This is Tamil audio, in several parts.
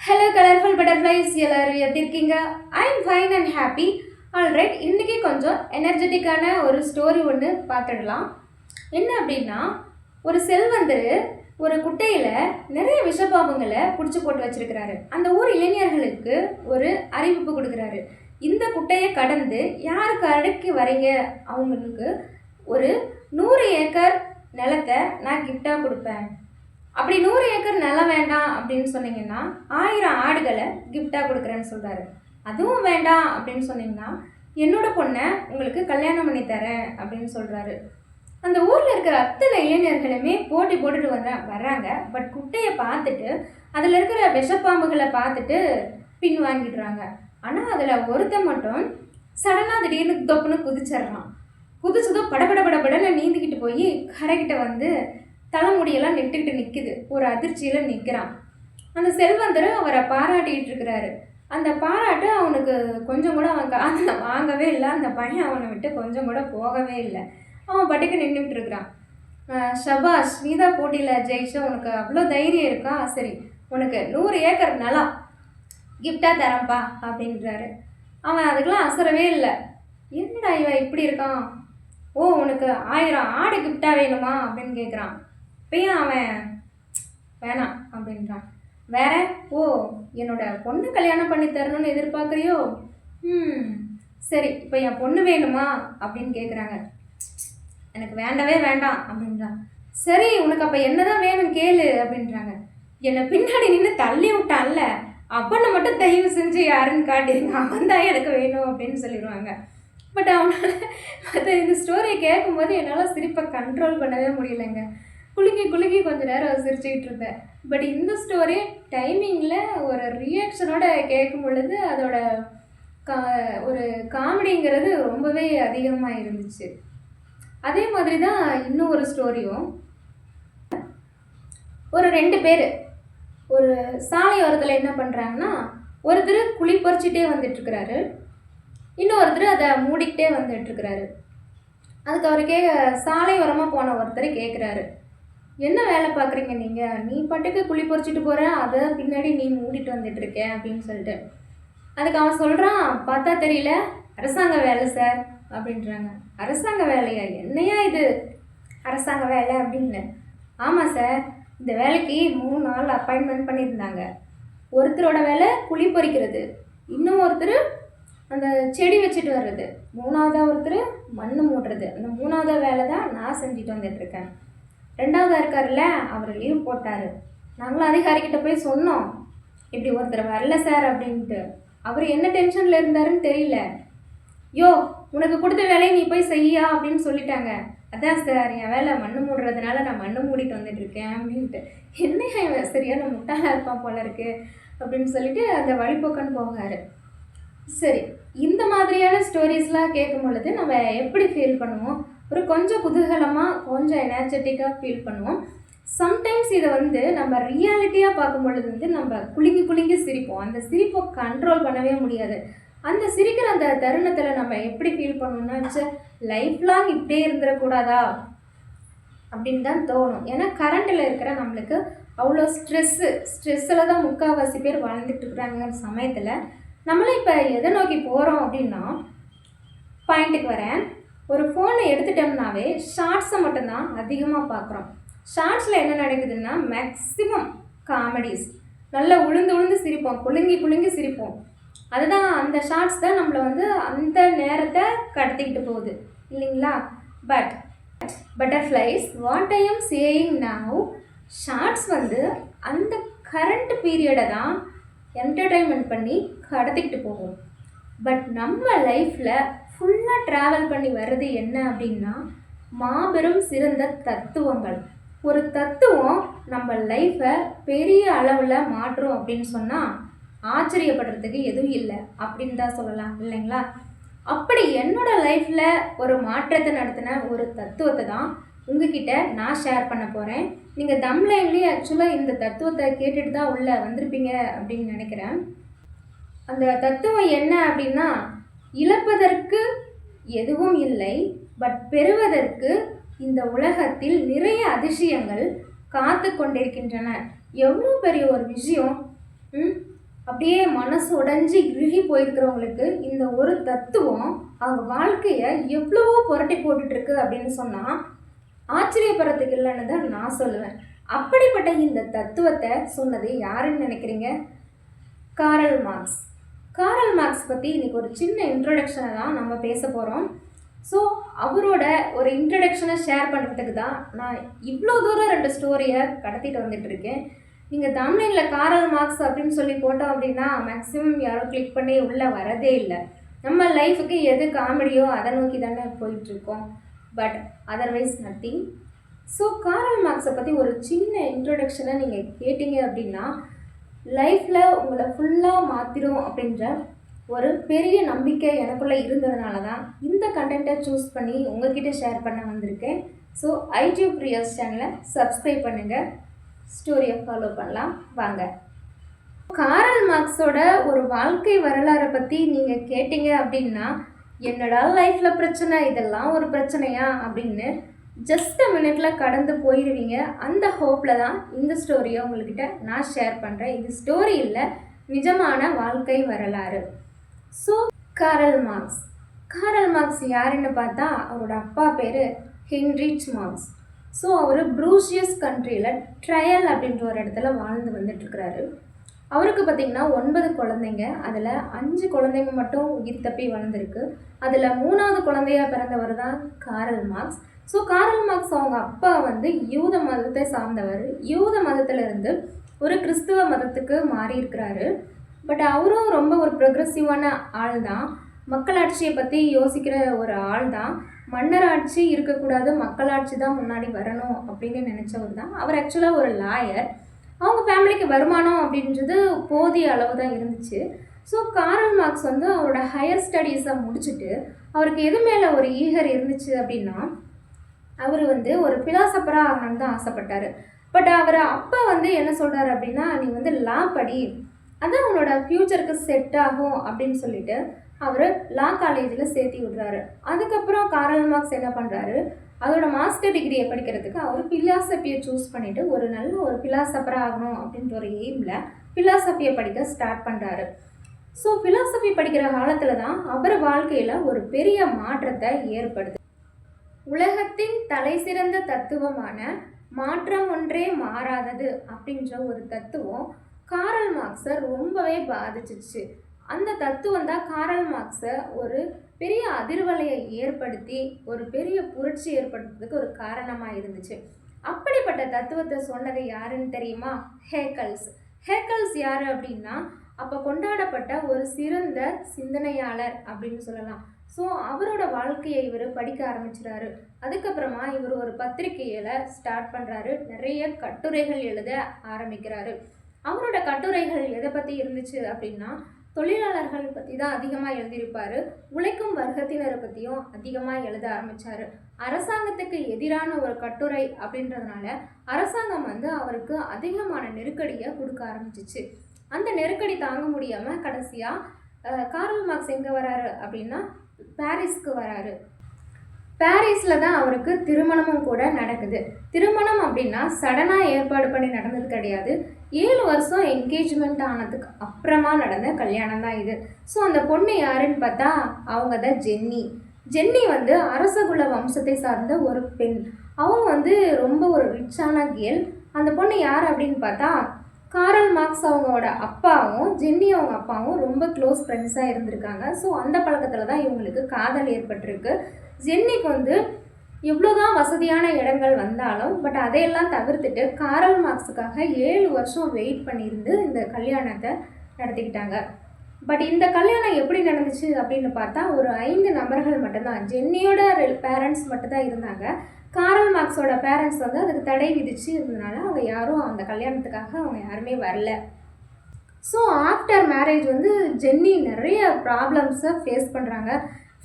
ஹலோ கலர்ஃபுல் பட்டர்ஃப்ளைஸ், எல்லாரும் எப்படி இருக்கீங்க? I am fine and happy. Alright, இன்றைக்கி கொஞ்சம் எனர்ஜெட்டிக்கான ஒரு ஸ்டோரி ஒன்று பார்த்துடலாம். என்ன அப்படின்னா, ஒரு செல்வந்தர் ஒரு குட்டையில் நிறைய விஷப்பாம்புங்களை பிடிச்சி போட்டு வச்சிருக்கிறாரு. அந்த ஊர் இளைஞர்களுக்கு ஒரு அறிவிப்பு கொடுக்குறாரு. இந்த குட்டையை கடந்து யாருக்கு அடக்கி வரீங்க அவங்களுக்கு ஒரு 100 ஏக்கர் நிலத்தை நான் கிஃப்டாக கொடுப்பேன். அப்படி 100 ஏக்கர் நிலம் வேண்டாம் அப்படின்னு சொன்னீங்கன்னா 1000 ஆடுகளை கிஃப்டாக கொடுக்குறேன்னு சொல்கிறாரு. அதுவும் வேண்டாம் அப்படின்னு சொன்னீங்கன்னா என்னோட பொண்ணை உங்களுக்கு கல்யாணம் பண்ணி தரேன் அப்படின்னு சொல்கிறாரு. அந்த ஊரில் இருக்கிற அத்தனை இளைஞர்களுமே போட்டி போட்டுட்டு வர்றாங்க. பட் குட்டையை பார்த்துட்டு அதில் இருக்கிற விஷப்பாம்புகளை பார்த்துட்டு பின் வாங்கிடுறாங்க. ஆனால் அதில் ஒருத்தன் மட்டும் சடனாக திடீர்னு தொப்புன்னு குதிச்சிட்றான். குதிச்சதும் படபடன்னு நீந்திக்கிட்டு போய் கரைக்கிட்ட வந்து தலைமுடியெல்லாம் நெட்டுக்கிட்டு நிற்குது. ஒரு அதிர்ச்சியில் நிற்கிறான். அந்த செல்வந்தர் அவரை பாராட்டிக்கிட்டு இருக்கிறாரு. அந்த பாராட்டு அவனுக்கு கொஞ்சம் கூட அவன் காதில் வாங்கவே இல்லை. அந்த பையன் அவனை விட்டு கொஞ்சம் கூட போகவே இல்லை. அவன் பட்டுக்கு நின்றுட்டு இருக்கிறான். ஷபாஷ், நீதான் போட்டியில் ஜெயிச்சா, உனக்கு அவ்வளோ தைரியம் இருக்கா? சரி, உனக்கு 100 ஏக்கர் நிலம் கிஃப்டாக தரேன்ப்பா அப்படின்றாரு. அவன் அதுக்கெல்லாம் அசரவே இல்லை. என்னடா இவன் இப்படி இருக்கான்? ஓ, உனக்கு 1000 ஆடு கிஃப்டாக வேணுமா அப்படின்னு கேட்குறான். இப்பயும் அவன் வேணாம் அப்படின்றான். வேற? ஓ, என்னோட பொண்ணு கல்யாணம் பண்ணி தரணும்னு எதிர்பார்க்குறியோ? சரி, இப்போ என் பொண்ணு வேணுமா அப்படின்னு கேட்குறாங்க. எனக்கு வேண்டவே வேண்டாம் அப்படின்றான். சரி, உனக்கு அப்போ என்னதான் வேணும் கேளு அப்படின்றாங்க. என்னை பின்னாடி நின்று தள்ளி விட்டான்ல, அப்பனை மட்டும் தயவு செஞ்சு யாருன்னு காட்டிடுங்க, அவன் தான் எனக்கு வேணும் அப்படின்னு சொல்லிடுவாங்க. பட் அவனால் அதை இந்த ஸ்டோரியை கேட்கும்போது என்னால் சிரிப்பை கண்ட்ரோல் பண்ணவே முடியலைங்க. குலுக்கி கொஞ்சம் நேரம் சிரிச்சுக்கிட்டு இருந்தேன். பட் இந்த ஸ்டோரி டைமிங்கில் ஒரு ரியாக்ஷனோட கேட்கும் பொழுது அதோட ஒரு காமெடிங்கிறது ரொம்பவே அதிகமாக இருந்துச்சு. அதே மாதிரி தான் இன்னும் ஒரு ஸ்டோரியும். ஒரு 2 பேர் ஒரு சாலை ஓரத்தில் என்ன பண்ணுறாங்கன்னா, ஒருத்தர் குழி பறிச்சுட்டே வந்துட்டுருக்கிறாரு, இன்னொருத்தர் அதை மூடிக்கிட்டே வந்துட்டுருக்கிறாரு. அதுக்கு அவர் சாலை ஓரமாக போன ஒருத்தர் கேட்குறாரு, என்ன வேலை பார்க்குறீங்க நீங்கள்? நீ பாட்டுக்கு குழி பறிச்சுட்டு போகிற, அதை பின்னாடி நீ மூடிட்டு வந்துட்டுருக்க அப்படின்னு சொல்லிட்டு. அதுக்கு அவன் சொல்கிறான், பார்த்தா தெரியல, அரசாங்க வேலை சார் அப்படின்றாங்க. அரசாங்க வேலையா? என்னையா இது அரசாங்க வேலை அப்படின்னு? ஆமாம் சார், இந்த வேலைக்கு 3 நாள் அப்பாயின்மெண்ட் பண்ணியிருந்தாங்க. ஒருத்தரோட வேலை குழி பறிக்கிறது, இன்னும் ஒருத்தர் அந்த செடி வச்சுட்டு வர்றது, 3ஆவதாக ஒருத்தர் மண் மூடுறது. அந்த 3ஆவது வேலை தான் நான் செஞ்சுட்டு வந்துட்டுருக்கேன். 2ஆவதாக இருக்கார்ல, அவர் லீவ் போட்டார். நாங்களும் அதிகாரிக்கிட்ட போய் சொன்னோம், இப்படி ஒருத்தர் வரல சார் அப்படின்ட்டு. அவர் என்ன டென்ஷனில் இருந்தாருன்னு தெரியல. யோ, உனக்கு கொடுத்த வேலையை நீ போய் செய்யா அப்படின்னு சொல்லிட்டாங்க. அதான் சார், என் வேலை மண் மூடுறதுனால நான் மண் மூடிட்டு வந்துட்டுருக்கேன் அப்படின்ட்டு. என்னையா இவன் சரியான முட்டாளாக இருப்பான் போல இருக்கு அப்படின்னு சொல்லிட்டு அந்த வழிபோக்கன்னு போகாரு. சரி, இந்த மாதிரியான ஸ்டோரிஸ்லாம் கேட்கும் பொழுது நம்ம எப்படி ஃபீல் பண்ணுவோம்? ஒரு கொஞ்சம் குதூகலமாக, கொஞ்சம் எனர்ஜெட்டிக்காக ஃபீல் பண்ணுவோம். சம்டைம்ஸ் இதை நம்ம ரியாலிட்டியாக பார்க்கும் பொழுது நம்ம குலுங்கி சிரிப்போம். அந்த சிரிப்பை கண்ட்ரோல் பண்ணவே முடியாது. அந்த சிரிக்கிற அந்த தருணத்தில் நம்ம எப்படி ஃபீல் பண்ணணும்னா, லைஃப் லாங் இப்படியே இருந்துடக்கூடாதா அப்படின்னு தான் தோணும். ஏன்னா கரண்ட்டில் இருக்கிற நம்மளுக்கு அவ்வளோ ஸ்ட்ரெஸ்ஸில் தான் முக்கால்வாசி பேர் வாழ்ந்துட்டு இருக்கிறாங்க சமயத்தில். நம்மளும் இப்போ எதை நோக்கி போகிறோம் அப்படின்னா, பாயிண்ட்டுக்கு வரேன். ஒரு ஃபோனை எடுத்துட்டோம்னாவே ஷார்ட்ஸை மட்டும்தான் அதிகமாக பார்க்குறோம். ஷார்ட்ஸில் என்ன நடக்குதுன்னா, மேக்ஸிமம் காமெடிஸ், நல்லா உளுந்து சிரிப்போம், குலுங்கி சிரிப்போம். அதுதான், அந்த ஷார்ட்ஸ் தான் நம்மளை அந்த நேரத்தை கடத்திக்கிட்டு போகுது இல்லைங்களா? But butterflies, what I am saying now, shorts அந்த கரண்ட் பீரியடை தான் என்டர்டைன்மெண்ட் பண்ணி கடத்திக்கிட்டு போகும். பட் நம்ம லைஃப்பில் ஃபுல்லாக ட்ராவல் பண்ணி வர்றது என்ன அப்படின்னா, மாபெரும் சிறந்த தத்துவங்கள். ஒரு தத்துவம் நம்ம லைஃப்பை பெரிய அளவில் மாற்றும் அப்படின்னு சொன்னால் ஆச்சரியப்படுறதுக்கு எதுவும் இல்லை அப்படின்னு தான் சொல்லலாம் இல்லைங்களா? அப்படி என்னோடய லைஃப்பில் ஒரு மாற்றத்தை நடத்தின ஒரு தத்துவத்தை தான் உங்ககிட்ட நான் ஷேர் பண்ண போகிறேன். நீங்கள் தம்லைன்லேயே ஆக்சுவலாக இந்த தத்துவத்தை கேட்டுட்டு தான் உள்ளே வந்திருப்பீங்க அப்படின்னு நினைக்கிறேன். அந்த தத்துவம் என்ன அப்படின்னா, இழப்பதற்கு எதுவும் இல்லை, பட் பெறுவதற்கு இந்த உலகத்தில் நிறைய அதிசயங்கள் காத்து கொண்டிருக்கின்றன. எவ்வளோ பெரிய ஒரு விஷயம்! அப்படியே மனசு உடைஞ்சு இறுகி போயிருக்கிறவங்களுக்கு இந்த ஒரு தத்துவம் அவங்க வாழ்க்கையை எவ்வளவோ புரட்டி போட்டுட்ருக்கு அப்படின்னு சொன்னால் ஆச்சரியப்படுறதுக்கு இல்லைன்னு தான் நான் சொல்லுவேன். அப்படிப்பட்ட இந்த தத்துவத்தை சொன்னது யாருன்னு நினைக்கிறீங்க? Karl Marx. காரல் மார்க்ஸ் பற்றி இன்றைக்கி ஒரு சின்ன இன்ட்ரொடக்ஷனை தான் நம்ம பேச போகிறோம். ஸோ அவரோட ஒரு இன்ட்ரடக்ஷனை ஷேர் பண்ணுறதுக்கு தான் நான் இவ்வளோ தூரம் 2 ஸ்டோரியை கடத்திட்டு வந்துட்டுருக்கேன். நீங்கள் தமிழில் காரல் மார்க்ஸ் அப்படின்னு சொல்லி போட்டோம் அப்படின்னா மேக்ஸிமம் யாரும் கிளிக் பண்ணி உள்ளே வரதே இல்லை. நம்ம லைஃபுக்கு எது காமெடியோ அதை நோக்கி தானே போயிட்டுருக்கோம். But otherwise nothing. ஸோ காரல் மார்க்ஸை பற்றி ஒரு சின்ன இன்ட்ரொடக்ஷனை நீங்கள் கேட்டிங்க அப்படின்னா லைஃப்பில் உங்களை ஃபுல்லாக மாற்றிடும் அப்படின்ற ஒரு பெரிய நம்பிக்கை எனக்குள்ளே இருந்ததுனால தான் இந்த கண்டென்ட்டை சூஸ் பண்ணி உங்கள்கிட்ட ஷேர் பண்ண வந்திருக்கேன். ஸோ ஐடியூப் ரியல்ஸ் சேனலை சப்ஸ்கிரைப் பண்ணுங்கள், ஸ்டோரியை ஃபாலோ பண்ணலாம் வாங்க. காரல் மார்க்ஸோட ஒரு வாழ்க்கை வரலாறை பற்றி நீங்கள் கேட்டிங்க அப்படின்னா என்னடா லைஃப்பில் பிரச்சனை, இதெல்லாம் ஒரு பிரச்சனையா அப்படின்னு ஜஸ்ட் அ மினிட்ல கடந்து போயிடுவீங்க. அந்த ஹோப்பில் தான் இந்த ஸ்டோரியை உங்கள்கிட்ட நான் ஷேர் பண்ணுறேன். இது ஸ்டோரி இல்லை, நிஜமான வாழ்க்கை வரலாறு. ஸோ காரல் மார்க்ஸ் யாருன்னு பார்த்தா அவரோட அப்பா பேர் ஹென்ரிச் மார்க்ஸ். ஸோ அவர் ப்ரூசியஸ் கண்ட்ரியில் ட்ரையல் அப்படின்ற ஒரு இடத்துல வாழ்ந்து வந்துட்டுருக்கிறாரு. அவருக்கு பார்த்திங்கன்னா 9 குழந்தைங்க. அதில் 5 குழந்தைங்க மட்டும் உயிர் தப்பி வளர்ந்துருக்கு. அதில் 3வது குழந்தையாக பிறந்தவர் தான் Karl Marx. So Karl Marx அவங்க அப்பா வந்து யூத மதத்தை சார்ந்தவர். யூத மதத்திலிருந்து ஒரு கிறிஸ்துவ மதத்துக்கு மாறி இருக்கிறாரு. பட் அவரும் ரொம்ப ஒரு ப்ரொக்ரெசிவான ஆள் தான். மக்களாட்சியை பற்றி யோசிக்கிற ஒரு ஆள் தான். மன்னராட்சி இருக்கக்கூடாது, மக்களாட்சி தான் முன்னாடி வரணும் அப்படின்னு நினச்சவர் தான். அவர் ஆக்சுவலாக ஒரு லாயர். அவங்க ஃபேமிலிக்கு வருமானம் அப்படின்றது போதிய அளவு தான் இருந்துச்சு. ஸோ காரல் மார்க்ஸ் வந்து அவரோட ஹையர் ஸ்டடீஸை முடிச்சுட்டு அவருக்கு எது மேலே ஒரு ஈகர் இருந்துச்சு அப்படின்னா அவர் வந்து ஒரு ஃபிலாசபராக ஆகணும்னு தான் ஆசைப்பட்டார். பட் அவர் அப்பா வந்து என்ன சொல்கிறார் அப்படின்னா, நீ வந்து லா படி, அதான் உன்னோட ஃப்யூச்சருக்கு செட் ஆகும் அப்படின்னு சொல்லிட்டு அவர் லா காலேஜில் சேர்த்தி விடுறாரு. அதுக்கப்புறம் காரல் மார்க்ஸ் என்ன பண்ணுறாரு, அதோட மாஸ்டர் டிகிரியை படிக்கிறதுக்கு அவர் ஃபிலாசபியை சூஸ் பண்ணிவிட்டு ஒரு நல்ல ஒரு ஃபிலாசபராக ஆகணும் அப்படின்ற ஒரு எய்மில் ஃபிலாசபியை படிக்க ஸ்டார்ட் பண்ணுறாரு. ஸோ ஃபிலாசபி படிக்கிற காலத்தில் தான் அவர் வாழ்க்கையில் ஒரு பெரிய மாற்றத்தை ஏற்படுது. உலகத்தின் தலை சிறந்த தத்துவமான மாற்றம் ஒன்றே மாறாதது அப்படின்ற ஒரு தத்துவம் காரல் மார்க்ஸை ரொம்பவே பாதிச்சிச்சு. அந்த தத்துவம் தான் காரல் மார்க்ஸை ஒரு பெரிய அதிர்வலையை ஏற்படுத்தி ஒரு பெரிய புரட்சி ஏற்படுத்துறதுக்கு ஒரு காரணமாக இருந்துச்சு. அப்படிப்பட்ட தத்துவத்தை சொன்னது யாருன்னு தெரியுமா? ஹேக்கல்ஸ் யார் அப்படின்னா அப்போ கொண்டாடப்பட்ட ஒரு சிறந்த சிந்தனையாளர் அப்படின்னு சொல்லலாம். ஸோ அவரோட வாழ்க்கையை இவர் படிக்க ஆரம்பிச்சிடாரு. அதுக்கப்புறமா இவர் ஒரு பத்திரிகையில் ஸ்டார்ட் பண்ணுறாரு. நிறைய கட்டுரைகள் எழுத ஆரம்பிக்கிறாரு. அவரோட கட்டுரைகள் எதை பற்றி இருந்துச்சு அப்படின்னா தொழிலாளர்கள் பற்றி தான் அதிகமாக எழுதியிருப்பார். உழைக்கும் வர்க்கத்தினரை பற்றியும் அதிகமாக எழுத ஆரம்பித்தார். அரசாங்கத்துக்கு எதிரான ஒரு கட்டுரை அப்படின்றதுனால அரசாங்கம் வந்து அவருக்கு அதிகமான நெருக்கடியை கொடுக்க ஆரம்பிச்சிச்சு. அந்த நெருக்கடி தாங்க முடியாமல் கடைசியாக காரல் மார்க்ஸ் எங்கே வராரு அப்படின்னா பாரிஸ்க்கு வராரு. பாரிஸில் தான் அவருக்கு திருமணமும் கூட நடக்குது. திருமணம் அப்படின்னா சடனாக ஏற்பாடு பண்ணி நடந்தது கிடையாது. 7 வருஷம் என்கேஜ்மெண்ட் ஆனதுக்கு அப்புறமா நடந்த கல்யாணம் தான் இது. ஸோ அந்த பொண்ணு யாருன்னு பார்த்தா அவங்க தான் ஜென்னி வந்து அரசகுல வம்சத்தை சார்ந்த ஒரு பெண். அவங்க வந்து ரொம்ப ஒரு ரிச்சான கேர்ள். அந்த பொண்ணு யார் அப்படின்னு பார்த்தா காரல் மார்க்ஸ் அவங்களோட அப்பாவும் ஜென்னி அவங்க அப்பாவும் ரொம்ப க்ளோஸ் ஃப்ரெண்ட்ஸாக இருந்திருக்காங்க. ஸோ அந்த பழக்கத்தில் தான் இவங்களுக்கு காதல் ஏற்பட்டிருக்கு. ஜென்னிக்கு வந்து எவ்வளோதான் வசதியான இடங்கள் வந்தாலும் பட் அதையெல்லாம் தவிர்த்துட்டு காரல் மார்க்ஸுக்காக 7 வருஷம் வெயிட் பண்ணியிருந்து இந்த கல்யாணத்தை நடத்திக்கிட்டாங்க. பட் இந்த கல்யாணம் எப்படி நடந்துச்சு அப்படின்னு பார்த்தா ஒரு 5 நபர்கள் மட்டும்தான். ஜென்னியோட பேரண்ட்ஸ் மட்டும்தான் இருந்தாங்க. காரல் மார்க்ஸோட பேரண்ட்ஸ் வந்து அதுக்கு தடை விதிச்சு இருந்ததுனால அவங்க யாரும் அந்த கல்யாணத்துக்காக அவங்க யாருமே வரல. ஸோ ஆஃப்டர் மேரேஜ் வந்து ஜென்னி நிறைய ப்ராப்ளம்ஸை ஃபேஸ் பண்ணுறாங்க.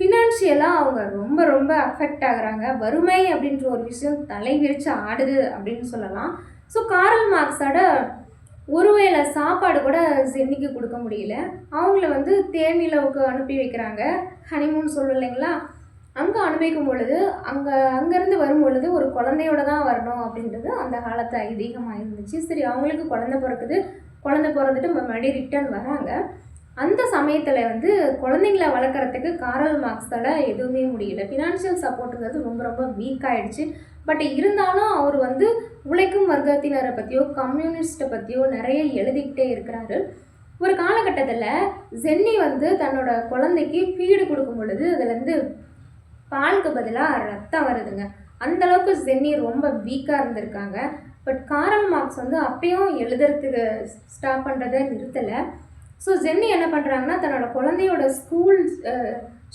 ஃபினான்ஷியலாக அவங்க ரொம்ப ரொம்ப அஃபெக்ட் ஆகுறாங்க. வறுமை அப்படின்ற ஒரு விஷயம் தலைவிரிச்சு ஆடுது அப்படின்னு சொல்லலாம். ஸோ காரல் மார்க்ஸோட ஒருவேளை சாப்பாடு கூட ஜென்னிக்கு கொடுக்க முடியல. அவங்கள வந்து தேனிலவுக்கு அனுப்பி வைக்கிறாங்க. ஹனிமூன் சொல்லும் இல்லைங்களா, அங்கே அனுப்பிக்கும் பொழுது அங்கேருந்து வரும் பொழுது ஒரு குழந்தையோட தான் வரணும் அப்படின்றது அந்த காலத்து ஐதீகமாக இருந்துச்சு. சரி, அவங்களுக்கு குழந்தை பிறக்குது, குழந்தை பிறந்துட்டு மறுபடியும் ரிட்டர்ன் வராங்க. அந்த சமயத்தில் வந்து குழந்தைங்கள வளர்க்குறதுக்கு காரல் மார்க்ஸால் எதுவுமே முடியல. ஃபினான்ஷியல் சப்போர்ட்டுங்கிறது ரொம்ப ரொம்ப வீக் ஆகிடுச்சு. பட் இருந்தாலும் அவர் வந்து உழைக்கும் வர்க்கத்தினரை பற்றியோ கம்யூனிஸ்ட்டை பற்றியோ நிறைய எழுதிக்கிட்டே இருக்கிறாரு. ஒரு காலகட்டத்தில் ஜென்னி வந்து தன்னோட குழந்தைக்கு ஃபீடு கொடுக்கும் பொழுது அதுலேருந்து பாலுக்கு பதிலாக ரத்தம் வருதுங்க. அந்தளவுக்கு ஜென்னி ரொம்ப வீக்காக இருந்திருக்காங்க. பட் காரல் மார்க்ஸ் வந்து அப்பயும் எழுதுறதுக்கு ஸ்டாப் பண்ணுறதை நிறுத்தலை. ஸோ ஜென்னி என்ன பண்ணுறாங்கன்னா தன்னோட குழந்தையோட ஸ்கூல்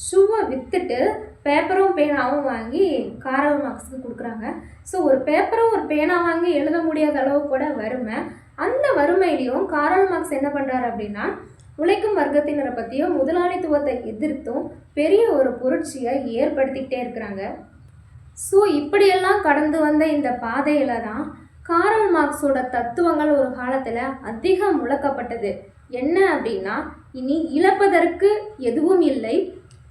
ஷூவை விற்றுட்டு பேப்பரும் பேனாவும் வாங்கி காரல் மார்க்ஸுக்கு கொடுக்குறாங்க. ஸோ ஒரு பேப்பரும் ஒரு பேனா வாங்கி எழுத முடியாத அளவு கூட வறுமை. அந்த வறுமையிலையும் காரல் மார்க்ஸ் என்ன பண்ணுறாரு அப்படின்னா உழைக்கும் வர்க்கத்தினரை பற்றியும் முதலாளித்துவத்தை எதிர்த்தும் பெரிய ஒரு புரட்சியை ஏற்படுத்திக்கிட்டே இருக்கிறாங்க. ஸோ இப்படியெல்லாம் கடந்து வந்த இந்த பாதையில் தான் காரல் மார்க்ஸோட தத்துவங்கள் ஒரு காலத்தில் அதிகம் முழக்கப்பட்டது. என்ன அப்படின்னா, இனி இழப்பதற்கு எதுவும் இல்லை,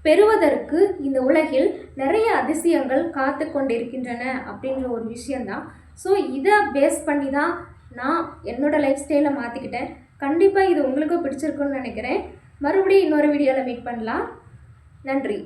பெறுவதற்கு இந்த உலகில் நிறைய அதிசயங்கள் காத்து கொண்டிருக்கின்றன அப்படின்ற ஒரு விஷயந்தான். ஸோ இதை பேஸ் பண்ணி தான் நான் என்னோடய லைஃப் ஸ்டைலை மாற்றிக்கிட்டேன். கண்டிப்பாக இது உங்களுக்கும் பிடிச்சிருக்குன்னு நினைக்கிறேன். மறுபடியும் இன்னொரு வீடியோவில் மீட் பண்ணலாம். நன்றி.